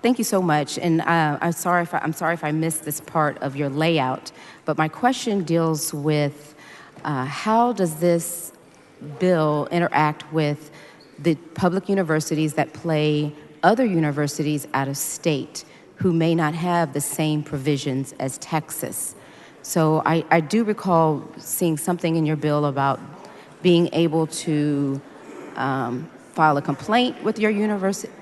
thank you so much. And I'm sorry if I missed this part of your layout. But my question deals with how does this bill interact with the public universities that play other universities out of state who may not have the same provisions as Texas? So I do recall seeing something in your bill about being able to file a complaint with your university.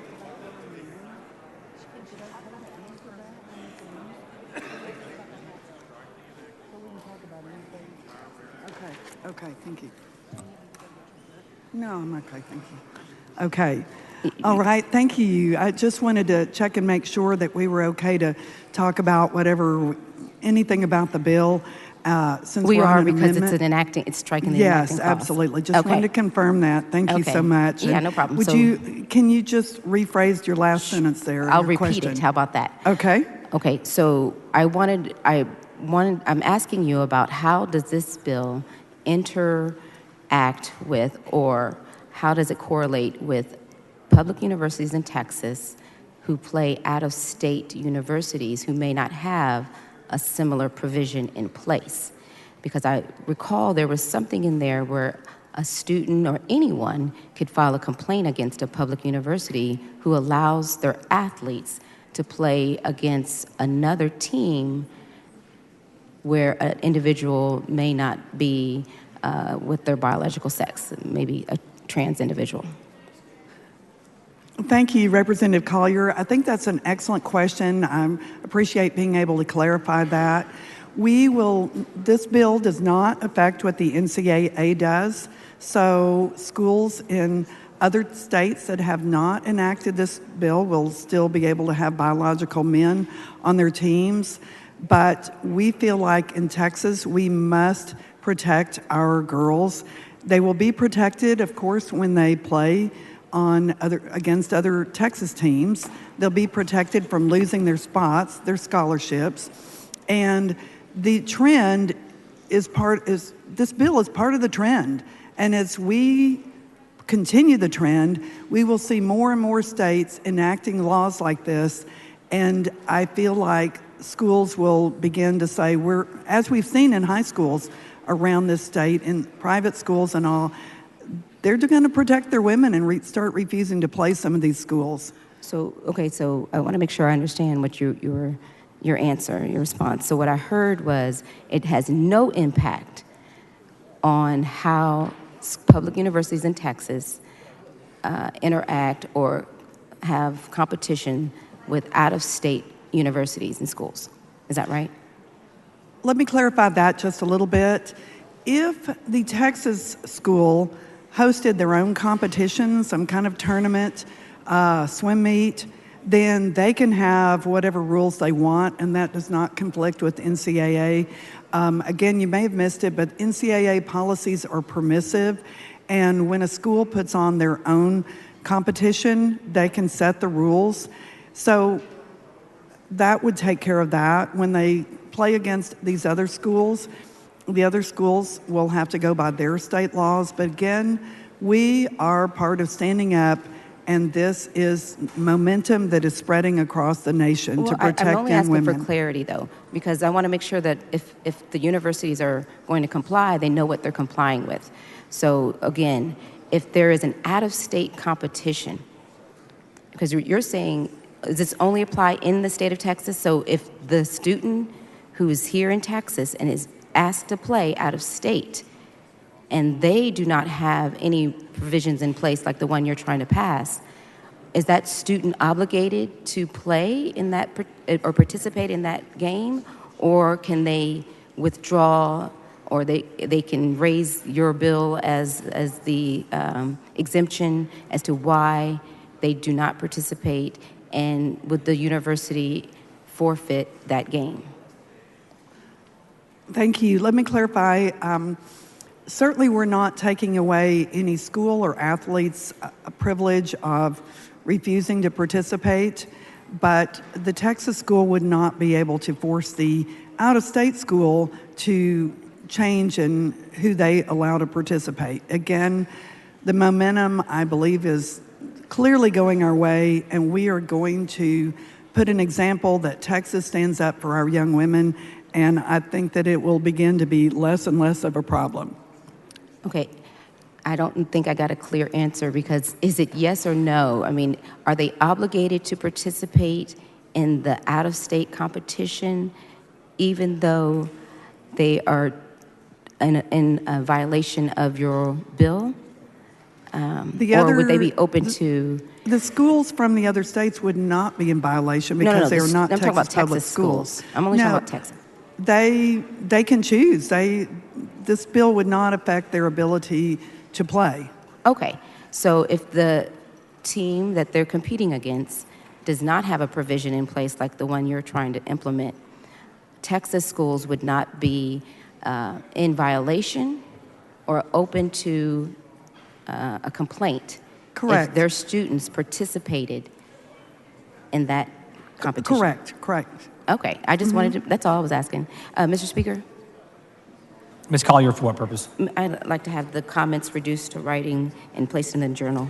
Okay, thank you. No, I'm okay, thank you. Okay. All right, thank you. I just wanted to check and make sure that we were okay to talk about anything about the bill, since We we're are, on an because amendment. it's striking the enacting Yes, clause. absolutely. Just Okay. wanted to confirm that. Thank you Okay. so much. Yeah, And no problem. can you just rephrase your last sentence there? I'll your repeat question? it. How about that? Okay. Okay, so I'm asking you about how does this bill interact with, or how does it correlate with public universities in Texas who play out-of-state universities who may not have a similar provision in place? Because I recall there was something in there where a student or anyone could file a complaint against a public university who allows their athletes to play against another team where an individual may not be with their biological sex, maybe a trans individual. Thank you, Representative Collier. I think that's an excellent question. I appreciate being able to clarify that. This bill does not affect what the NCAA does, so schools in other states that have not enacted this bill will still be able to have biological men on their teams. But we feel like in Texas, we must protect our girls. They will be protected, of course, when they play against other Texas teams. They'll be protected from losing their spots, their scholarships. And the trend this bill is part of the trend. And as we continue the trend, we will see more and more states enacting laws like this. And I feel like schools will begin to say, as we've seen in high schools around this state, in private schools and all, they're going to protect their women and start refusing to play some of these schools. So I want to make sure I understand what your answer, your response. So what I heard was it has no impact on how public universities in Texas interact or have competition with out-of-state universities and schools. Is that right? Let me clarify that just a little bit. If the Texas school hosted their own competition, some kind of tournament, swim meet, then they can have whatever rules they want, and that does not conflict with NCAA. Again, you may have missed it, but NCAA policies are permissive, and when a school puts on their own competition, they can set the rules. So that would take care of that. When they play against these other schools, the other schools will have to go by their state laws. But again, we are part of standing up, and this is momentum that is spreading across the nation to protect I'm only young asking women. for clarity, though, because I want to make sure that if the universities are going to comply, they know what they're complying with. So again, if there is an out-of-state competition, because you're saying, does this only apply in the state of Texas? So if the student who is here in Texas and is asked to play out of state, and they do not have any provisions in place like the one you're trying to pass, is that student obligated to play in that or participate in that game, or can they withdraw, or they can raise your bill as the exemption as to why they do not participate, and would the university forfeit that game? Thank you. Let me clarify. Certainly, we're not taking away any school or athlete's privilege of refusing to participate, but the Texas school would not be able to force the out-of-state school to change in who they allow to participate. Again, the momentum, I believe, is clearly going our way, and we are going to put an example that Texas stands up for our young women, and I think that it will begin to be less and less of a problem. Okay. I don't think I got a clear answer, because is it yes or no? I mean, are they obligated to participate in the out-of-state competition even though they are in a violation of your bill? Or would they be open to... The schools from the other states would not be in violation because they are not I'm talking about Texas public Texas schools. I'm only talking about Texas. They can choose. This bill would not affect their ability to play. Okay, so if the team that they're competing against does not have a provision in place like the one you're trying to implement, Texas schools would not be in violation or open to a complaint. Correct. If their students participated in that competition. Correct. Okay, I just wanted to, that's all I was asking. Mr. Speaker? Ms. Collier, for what purpose? I'd like to have the comments reduced to writing and placed in the journal.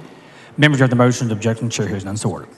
Members of the motion, objection, chair hears none, so ordered.